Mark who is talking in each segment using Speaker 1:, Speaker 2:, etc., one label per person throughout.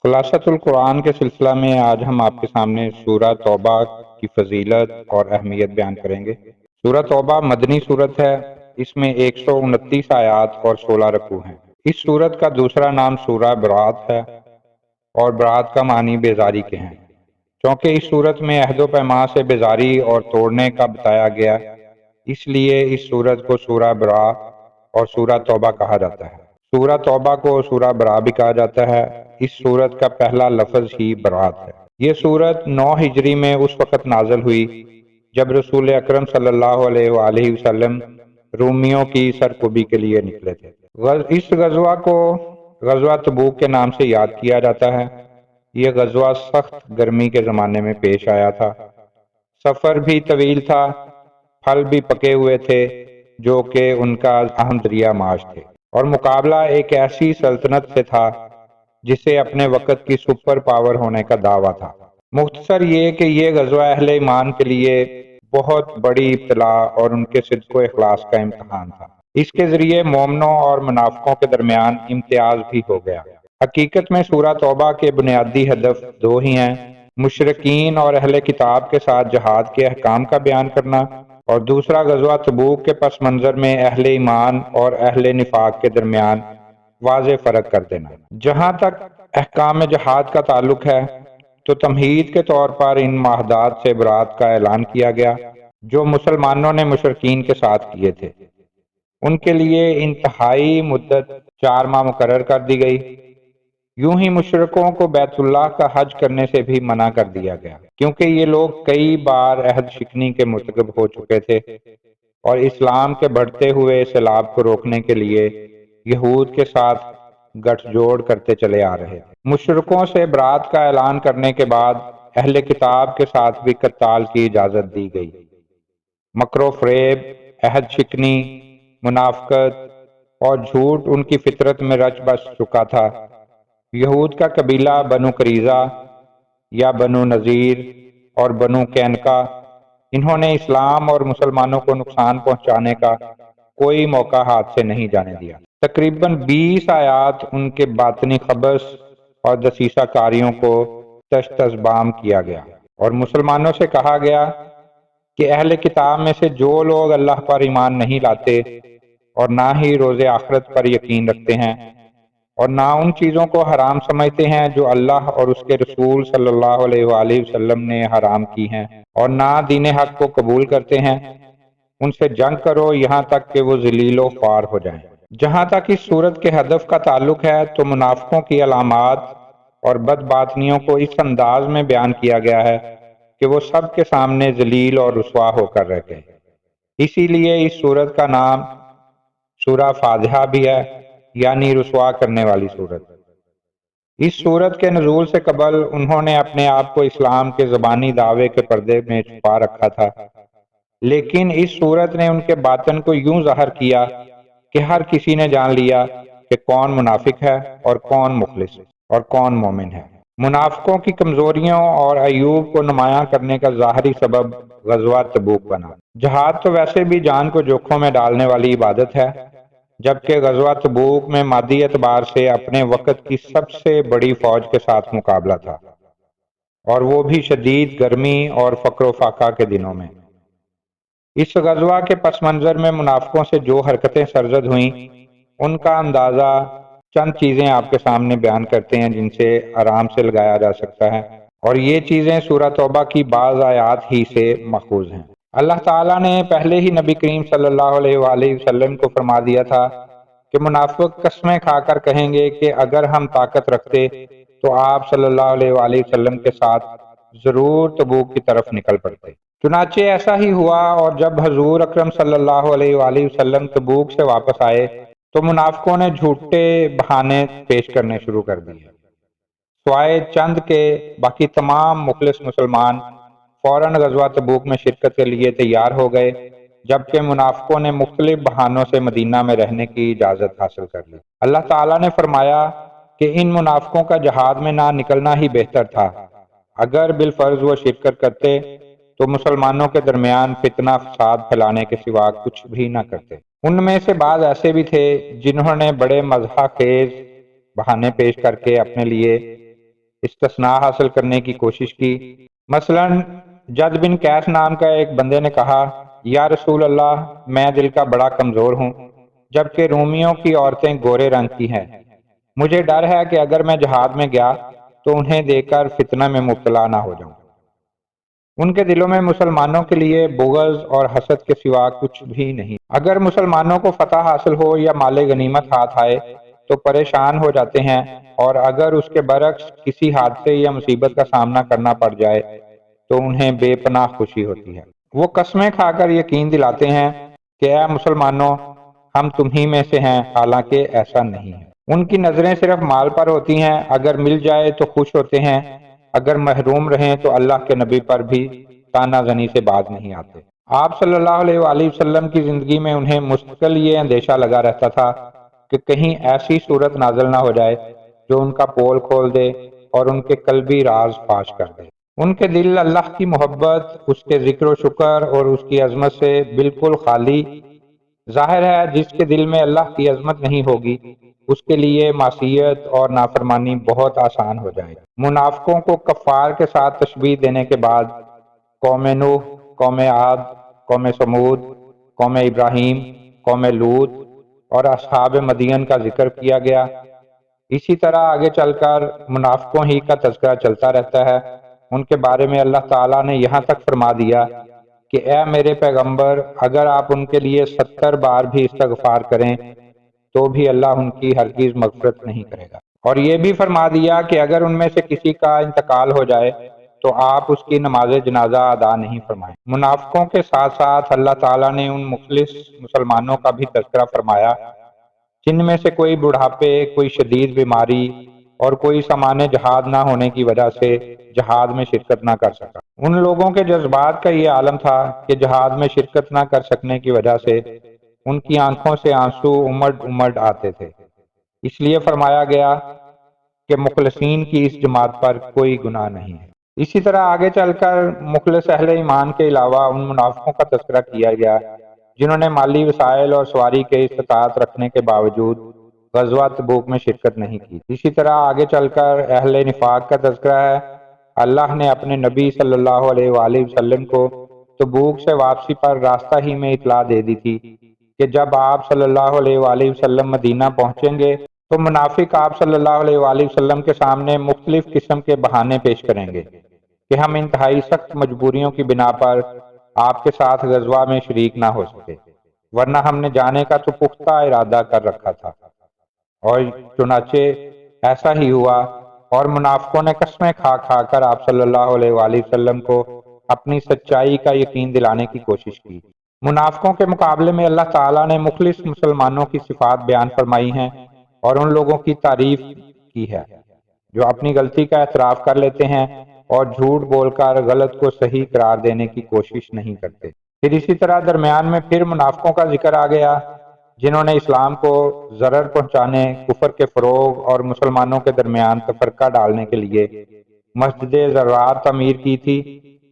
Speaker 1: خلاصۃ القرآن کے سلسلہ میں آج ہم آپ کے سامنے سورہ توبہ کی فضیلت اور اہمیت بیان کریں گے۔ سورہ توبہ مدنی سورت ہے۔ اس میں 129 آیات اور 16 رکوع ہیں۔ اس سورت کا دوسرا نام سورہ برات ہے، اور برات کا معنی بیزاری کے ہیں، چونکہ اس سورت میں عہد و پیمان سے بیزاری اور توڑنے کا بتایا گیا، اس لیے اس سورت کو سورہ برا اور سورہ توبہ کہا جاتا ہے۔ سورہ توبہ کو سورہ برا بھی کہا جاتا ہے۔ اس سورت کا پہلا لفظ ہی برات ہے۔ یہ سورت 9 ہجری میں اس وقت نازل ہوئی جب رسول اکرم صلی اللہ علیہ وآلہ وسلم رومیوں کی سرکوبی کے لیے نکلے تھے۔ اس غزوہ کو غزوہ تبوک کے نام سے یاد کیا جاتا ہے۔ یہ غزوہ سخت گرمی کے زمانے میں پیش آیا تھا۔ سفر بھی طویل تھا، پھل بھی پکے ہوئے تھے جو کہ ان کا اہم ذریعہ معاش تھے، اور مقابلہ ایک ایسی سلطنت سے تھا جسے اپنے وقت کی سپر پاور ہونے کا دعویٰ تھا۔ مختصر یہ کہ یہ غزوہ اہل ایمان کے لیے بہت بڑی ابتلا اور ان کے صدق و اخلاص کا امتحان تھا۔ اس کے ذریعے مومنوں اور منافقوں کے درمیان امتیاز بھی ہو گیا۔ حقیقت میں سورہ توبہ کے بنیادی ہدف دو ہی ہیں: مشرکین اور اہل کتاب کے ساتھ جہاد کے احکام کا بیان کرنا، اور دوسرا غزوہ تبوک کے پس منظر میں اہل ایمان اور اہل نفاق کے درمیان واضح فرق کر دینا۔ جہاں تک احکام جہاد کا تعلق ہے تو تمہید کے طور پر ان معاہدات سے برات کا اعلان کیا گیا جو مسلمانوں نے مشرکین کے ساتھ کیے تھے۔ ان کے لیے انتہائی مدت 4 ماہ مقرر کر دی گئی۔ یوں ہی مشرکوں کو بیت اللہ کا حج کرنے سے بھی منع کر دیا گیا، کیونکہ یہ لوگ کئی بار عہد شکنی کے مرتکب ہو چکے تھے اور اسلام کے بڑھتے ہوئے سیلاب کو روکنے کے لیے یہود کے ساتھ گٹھ جوڑ کرتے چلے آ رہے تھے۔ مشرکوں سے برات کا اعلان کرنے کے بعد اہل کتاب کے ساتھ بھی قتال کی اجازت دی گئی۔ مکر و فریب، عہد شکنی، منافقت اور جھوٹ ان کی فطرت میں رچ بس چکا تھا۔ یہود کا قبیلہ بنو قریظہ یا بنو نذیر اور بنو قینقاع، انہوں نے اسلام اور مسلمانوں کو نقصان پہنچانے کا کوئی موقع ہاتھ سے نہیں جانے دیا۔ تقریباً 20 آیات ان کے باطنی خبث اور دسیسہ کاریوں کو تشت ازبام کیا گیا، اور مسلمانوں سے کہا گیا کہ اہل کتاب میں سے جو لوگ اللہ پر ایمان نہیں لاتے اور نہ ہی روز آخرت پر یقین رکھتے ہیں اور نہ ان چیزوں کو حرام سمجھتے ہیں جو اللہ اور اس کے رسول صلی اللہ علیہ وآلہ وسلم نے حرام کی ہیں، اور نہ دین حق کو قبول کرتے ہیں، ان سے جنگ کرو یہاں تک کہ وہ ذلیل و خوار ہو جائیں۔ جہاں تک اس صورت کے ہدف کا تعلق ہے تو منافقوں کی علامات اور بد باطنیوں کو اس انداز میں بیان کیا گیا ہے کہ وہ سب کے سامنے ذلیل اور رسوا ہو کر رہ گئے۔ اسی لیے اس سورت کا نام سورہ فاضحہ بھی ہے، یعنی رسوا کرنے والی سورت۔ اس سورت کے نزول سے قبل انہوں نے اپنے آپ کو اسلام کے زبانی دعوے کے پردے میں چھپا رکھا تھا، لیکن اس سورت نے ان کے باطن کو یوں ظاہر کیا کہ ہر کسی نے جان لیا کہ کون منافق ہے اور کون مخلص اور کون مومن ہے۔ منافقوں کی کمزوریوں اور عیوب کو نمایاں کرنے کا ظاہری سبب غزوہ تبوک بنا۔ جہاد تو ویسے بھی جان کو جوکھوں میں ڈالنے والی عبادت ہے، جبکہ غزوہ تبوک میں مادی اعتبار سے اپنے وقت کی سب سے بڑی فوج کے ساتھ مقابلہ تھا، اور وہ بھی شدید گرمی اور فقر و فاقہ کے دنوں میں۔ اس غزوہ کے پس منظر میں منافقوں سے جو حرکتیں سرزد ہوئیں ان کا اندازہ چند چیزیں آپ کے سامنے بیان کرتے ہیں جن سے آرام سے لگایا جا سکتا ہے، اور یہ چیزیں سورہ توبہ کی بعض آیات ہی سے ماخوذ ہیں۔ اللہ تعالیٰ نے پہلے ہی نبی کریم صلی اللہ علیہ وآلہ وسلم کو فرما دیا تھا کہ منافق قسمیں کھا کر کہیں گے کہ اگر ہم طاقت رکھتے تو آپ صلی اللہ علیہ وآلہ وسلم کے ساتھ ضرور تبوک کی طرف نکل پڑتے۔ چنانچہ ایسا ہی ہوا، اور جب حضور اکرم صلی اللہ علیہ وآلہ وسلم تبوک سے واپس آئے تو منافقوں نے جھوٹے بہانے پیش کرنے شروع کر دیے۔ سوائے چند کے باقی تمام مخلص مسلمان فوراً غزوہ تبوک میں شرکت کے لیے تیار ہو گئے، جبکہ منافقوں نے مختلف بہانوں سے مدینہ میں رہنے کی اجازت حاصل کر لی۔ اللہ تعالیٰ نے فرمایا کہ ان منافقوں کا جہاد میں نہ نکلنا ہی بہتر تھا۔ اگر بالفرض وہ شرکت کرتے تو مسلمانوں کے درمیان فتنہ فساد پھیلانے کے سوا کچھ بھی نہ کرتے۔ ان میں سے بعض ایسے بھی تھے جنہوں نے بڑے مزاح خیز بہانے پیش کر کے اپنے لیے استثناء حاصل کرنے کی کوشش کی۔ مثلا جد بن قیس نام کا ایک بندے نے کہا، یا رسول اللہ، میں دل کا بڑا کمزور ہوں، جبکہ رومیوں کی عورتیں گورے رنگ کی ہیں۔ مجھے ڈر ہے کہ اگر میں جہاد میں گیا تو انہیں دیکھ کر فتنہ میں مبتلا نہ ہو جاؤں۔ ان کے دلوں میں مسلمانوں کے لیے بغض اور حسد کے سوا کچھ بھی نہیں۔ اگر مسلمانوں کو فتح حاصل ہو یا مال غنیمت ہاتھ آئے تو پریشان ہو جاتے ہیں، اور اگر اس کے برعکس کسی حادثے یا مصیبت کا سامنا کرنا پڑ جائے تو انہیں بے پناہ خوشی ہوتی ہے۔ وہ قسمیں کھا کر یقین دلاتے ہیں کہ اے مسلمانوں، ہم تمہیں میں سے ہیں، حالانکہ ایسا نہیں ہے۔ ان کی نظریں صرف مال پر ہوتی ہیں، اگر مل جائے تو خوش ہوتے ہیں، اگر محروم رہیں تو اللہ کے نبی پر بھی طعنہ زنی سے باز نہیں آتے۔ آپ صلی اللہ علیہ وآلہ وسلم کی زندگی میں انہیں مستقل یہ اندیشہ لگا رہتا تھا کہ کہیں ایسی صورت نازل نہ ہو جائے جو ان کا پول کھول دے اور ان کے قلبی راز فاش کر دے۔ ان کے دل اللہ کی محبت، اس کے ذکر و شکر اور اس کی عظمت سے بالکل خالی۔ ظاہر ہے جس کے دل میں اللہ کی عظمت نہیں ہوگی اس کے لیے معصیت اور نافرمانی بہت آسان ہو جائے گی۔ منافقوں کو کفار کے ساتھ تشبیہ دینے کے بعد قوم نوح، قوم عاد، قوم سمود، قوم ابراہیم، قوم لوط اور اصحاب مدین کا ذکر کیا گیا۔ اسی طرح آگے چل کر منافقوں ہی کا تذکرہ چلتا رہتا ہے۔ ان کے بارے میں اللہ تعالیٰ نے یہاں تک فرما دیا کہ اے میرے پیغمبر، اگر آپ ان کے لیے 70 بار بھی استغفار کریں تو بھی اللہ ان کی ہرگز مغفرت نہیں کرے گا۔ اور یہ بھی فرما دیا کہ اگر ان میں سے کسی کا انتقال ہو جائے تو آپ اس کی نماز جنازہ ادا نہیں فرمائیں۔ منافقوں کے ساتھ ساتھ اللہ تعالیٰ نے ان مخلص مسلمانوں کا بھی تذکرہ فرمایا جن میں سے کوئی بڑھاپے، کوئی شدید بیماری اور کوئی سامان جہاد نہ ہونے کی وجہ سے جہاد میں شرکت نہ کر سکا۔ ان لوگوں کے جذبات کا یہ عالم تھا کہ جہاد میں شرکت نہ کر سکنے کی وجہ سے ان کی آنکھوں سے آنسو امڑ امڑ آتے تھے۔ اس لیے فرمایا گیا کہ مخلصین کی اس جماعت پر کوئی گناہ نہیں ہے۔ اسی طرح آگے چل کر مخلص اہل ایمان کے علاوہ ان منافقوں کا تذکرہ کیا گیا جنہوں نے مالی وسائل اور سواری کے استطاعت رکھنے کے باوجود غزوہ تبوک میں شرکت نہیں کی۔ اسی طرح آگے چل کر اہل نفاق کا تذکرہ ہے۔ اللہ نے اپنے نبی صلی اللہ علیہ وآلہ وسلم کو تبوک سے واپسی پر راستہ ہی میں اطلاع دے دی تھی کہ جب آپ صلی اللہ علیہ وآلہ وسلم مدینہ پہنچیں گے تو منافق آپ صلی اللہ علیہ وآلہ وسلم کے سامنے مختلف قسم کے بہانے پیش کریں گے کہ ہم انتہائی سخت مجبوریوں کی بنا پر آپ کے ساتھ غزوہ میں شریک نہ ہو سکے، ورنہ ہم نے جانے کا تو پختہ ارادہ کر رکھا تھا۔ اور چنانچہ ایسا ہی ہوا، اور منافقوں نے قسمیں کھا کھا کر آپ صلی اللہ علیہ وآلہ وسلم کو اپنی سچائی کا یقین دلانے کی کوشش کی۔ منافقوں کے مقابلے میں اللہ تعالیٰ نے مخلص مسلمانوں کی صفات بیان فرمائی ہیں اور ان لوگوں کی تعریف کی ہے جو اپنی غلطی کا اعتراف کر لیتے ہیں اور جھوٹ بول کر غلط کو صحیح قرار دینے کی کوشش نہیں کرتے۔ پھر اسی طرح درمیان میں پھر منافقوں کا ذکر آ گیا جنہوں نے اسلام کو ضرر پہنچانے، کفر کے فروغ اور مسلمانوں کے درمیان تفرقہ ڈالنے کے لیے مسجد زرار تعمیر کی تھی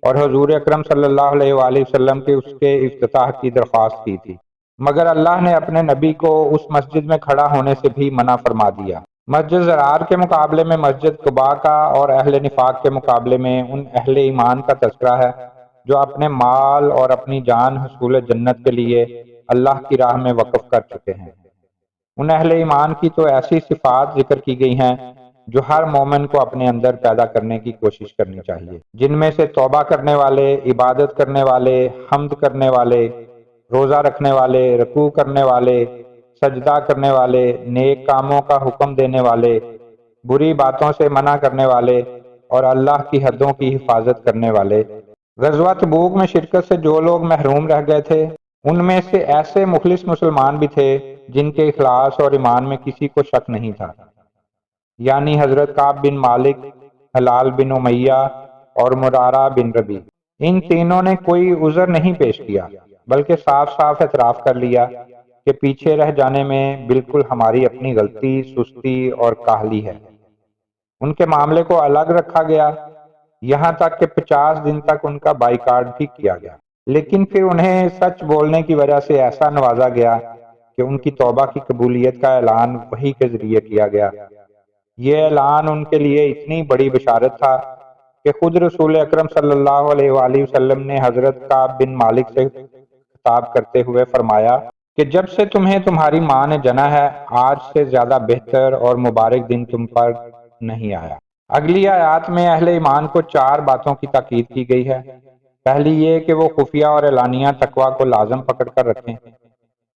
Speaker 1: اور حضور اکرم صلی اللہ علیہ وآلہ وسلم کے اس کے افتتاح کی درخواست کی تھی، مگر اللہ نے اپنے نبی کو اس مسجد میں کھڑا ہونے سے بھی منع فرما دیا۔ مسجد زرار کے مقابلے میں مسجد قباء کا اور اہل نفاق کے مقابلے میں ان اہل ایمان کا تذکرہ ہے جو اپنے مال اور اپنی جان حصول جنت کے لیے اللہ کی راہ میں وقف کر چکے ہیں۔ ان اہل ایمان کی تو ایسی صفات ذکر کی گئی ہیں جو ہر مومن کو اپنے اندر پیدا کرنے کی کوشش کرنی چاہیے، جن میں سے توبہ کرنے والے، عبادت کرنے والے، حمد کرنے والے، روزہ رکھنے والے، رکوع کرنے والے، سجدہ کرنے والے، نیک کاموں کا حکم دینے والے، بری باتوں سے منع کرنے والے اور اللہ کی حدوں کی حفاظت کرنے والے۔ غزوہ تبوک میں شرکت سے جو لوگ محروم رہ گئے تھے ان میں سے ایسے مخلص مسلمان بھی تھے جن کے اخلاص اور ایمان میں کسی کو شک نہیں تھا، یعنی حضرت کعب بن مالک، ہلال بن امیہ اور مرارہ بن ربیع۔ ان تینوں نے کوئی عذر نہیں پیش کیا بلکہ صاف صاف اعتراف کر لیا کہ پیچھے رہ جانے میں بالکل ہماری اپنی غلطی، سستی اور کاہلی ہے۔ ان کے معاملے کو الگ رکھا گیا، یہاں تک کہ 50 دن تک ان کا بائیکاٹ بھی کیا گیا، لیکن پھر انہیں سچ بولنے کی وجہ سے ایسا نوازا گیا کہ ان کی توبہ کی قبولیت کا اعلان وحی کے ذریعے کیا گیا۔ یہ اعلان ان کے لیے اتنی بڑی بشارت تھا کہ خود رسول اکرم صلی اللہ علیہ وآلہ وسلم نے حضرت کعب بن مالک سے خطاب کرتے ہوئے فرمایا کہ جب سے تمہیں تمہاری ماں نے جنا ہے، آج سے زیادہ بہتر اور مبارک دن تم پر نہیں آیا۔ اگلی آیات میں اہل ایمان کو 4 باتوں کی تاکید کی گئی ہے۔ پہلی یہ کہ وہ خفیہ اور اعلانیہ تقوی کو لازم پکڑ کر رکھیں۔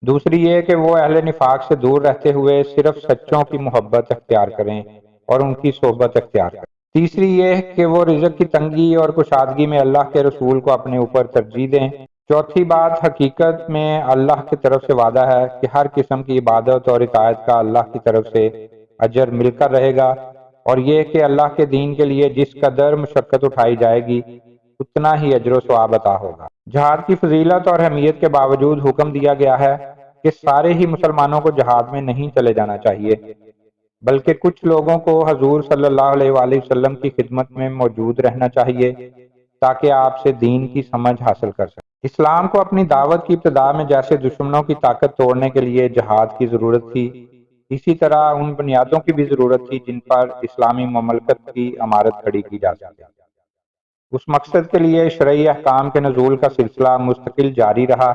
Speaker 1: دوسری یہ کہ وہ اہل نفاق سے دور رہتے ہوئے صرف سچوں کی محبت اختیار کریں اور ان کی صحبت اختیار کریں۔ تیسری یہ کہ وہ رزق کی تنگی اور کشادگی میں اللہ کے رسول کو اپنے اوپر ترجیح دیں۔ چوتھی بات، حقیقت میں اللہ کی طرف سے وعدہ ہے کہ ہر قسم کی عبادت اور اطاعت کا اللہ کی طرف سے اجر مل کر رہے گا، اور یہ کہ اللہ کے دین کے لیے جس قدر مشقت اٹھائی جائے گی اتنا ہی اجر و ثواب عطا ہوگا۔ جہاد کی فضیلت اور اہمیت کے باوجود حکم دیا گیا ہے کہ سارے ہی مسلمانوں کو جہاد میں نہیں چلے جانا چاہیے، بلکہ کچھ لوگوں کو حضور صلی اللہ علیہ وآلہ وسلم کی خدمت میں موجود رہنا چاہیے تاکہ آپ سے دین کی سمجھ حاصل کر سکیں۔ اسلام کو اپنی دعوت کی ابتدا میں جیسے دشمنوں کی طاقت توڑنے کے لیے جہاد کی ضرورت تھی، اسی طرح ان بنیادوں کی بھی ضرورت تھی جن پر اسلامی مملکت کی عمارت کھڑی کی جا سکے۔ اس مقصد کے لیے شرعی احکام کے نزول کا سلسلہ مستقل جاری رہا،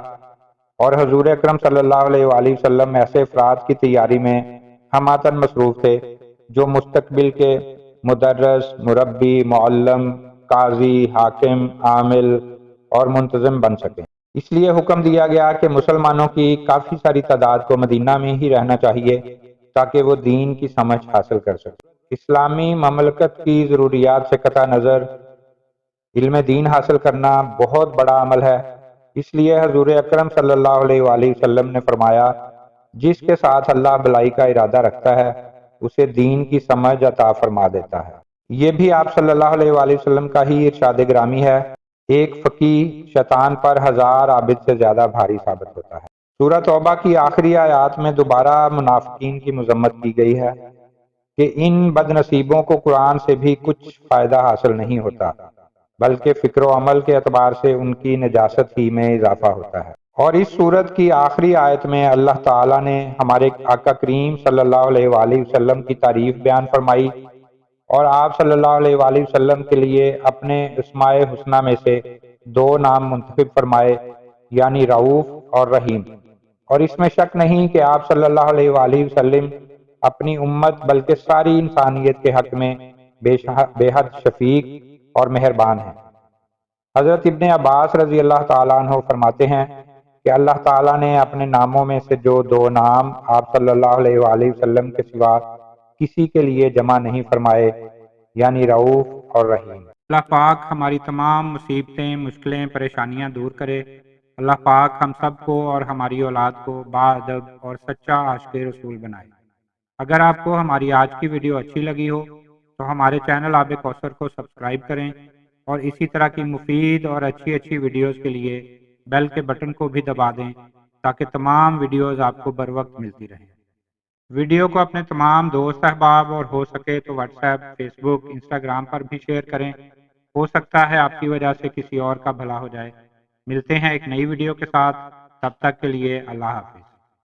Speaker 1: اور حضور اکرم صلی اللہ علیہ وآلہ وسلم ایسے افراد کی تیاری میں ہماتن مصروف تھے جو مستقبل کے مدرس، مربی، معلم، قاضی، حاکم، عامل اور منتظم بن سکیں۔ اس لیے حکم دیا گیا کہ مسلمانوں کی کافی ساری تعداد کو مدینہ میں ہی رہنا چاہیے تاکہ وہ دین کی سمجھ حاصل کر سکیں۔ اسلامی مملکت کی ضروریات سے قطع نظر علم دین حاصل کرنا بہت بڑا عمل ہے۔ اس لیے حضور اکرم صلی اللہ علیہ وآلہ وسلم نے فرمایا، جس کے ساتھ اللہ بلائی کا ارادہ رکھتا ہے اسے دین کی سمجھ عطا فرما دیتا ہے۔ یہ بھی آپ صلی اللہ علیہ وآلہ وسلم کا ہی ارشاد گرامی ہے، ایک فقیہ شیطان پر 1000 عابد سے زیادہ بھاری ثابت ہوتا ہے۔ سورہ توبہ کی آخری آیات میں دوبارہ منافقین کی مذمت کی گئی ہے کہ ان بد نصیبوں کو قرآن سے بھی کچھ فائدہ حاصل نہیں ہوتا، بلکہ فکر و عمل کے اعتبار سے ان کی نجاست ہی میں اضافہ ہوتا ہے۔ اور اس سورت کی آخری آیت میں اللہ تعالیٰ نے ہمارے آقا کریم صلی اللہ علیہ وآلہ وسلم کی تعریف بیان فرمائی، اور آپ صلی اللہ علیہ وآلہ وسلم کے لیے اپنے اسماء حسنہ میں سے 2 نام منتخب فرمائے، یعنی رؤوف اور رحیم۔ اور اس میں شک نہیں کہ آپ صلی اللہ علیہ وآلہ وسلم اپنی امت بلکہ ساری انسانیت کے حق میں بے حد شفیق اور مہربان ہیں۔ حضرت ابن عباس رضی اللہ تعالیٰ عنہ فرماتے ہیں کہ اللہ تعالیٰ نے اپنے ناموں میں سے جو 2 نام آپ صلی اللہ علیہ وآلہ وسلم کے سوا کسی کے لیے جمع نہیں فرمائے، یعنی رؤوف اور رحیم۔ اللہ پاک ہماری تمام مصیبتیں، مشکلیں، پریشانیاں دور کرے۔ اللہ پاک ہم سب کو اور ہماری اولاد کو باادب اور سچا عاشق رسول بنائے۔ اگر آپ کو ہماری آج کی ویڈیو اچھی لگی ہو تو ہمارے چینل آب کوثر کو سبسکرائب کریں، اور اسی طرح کی مفید اور اچھی ویڈیوز کے لیے بیل کے بٹن کو بھی دبا دیں تاکہ تمام ویڈیوز آپ کو بر وقت ملتی رہیں۔ ویڈیو کو اپنے تمام دوست احباب اور ہو سکے تو واٹس ایپ، فیس بک، انسٹاگرام پر بھی شیئر کریں۔ ہو سکتا ہے آپ کی وجہ سے کسی اور کا بھلا ہو جائے۔ ملتے ہیں ایک نئی ویڈیو کے ساتھ، تب تک کے لیے اللہ حافظ۔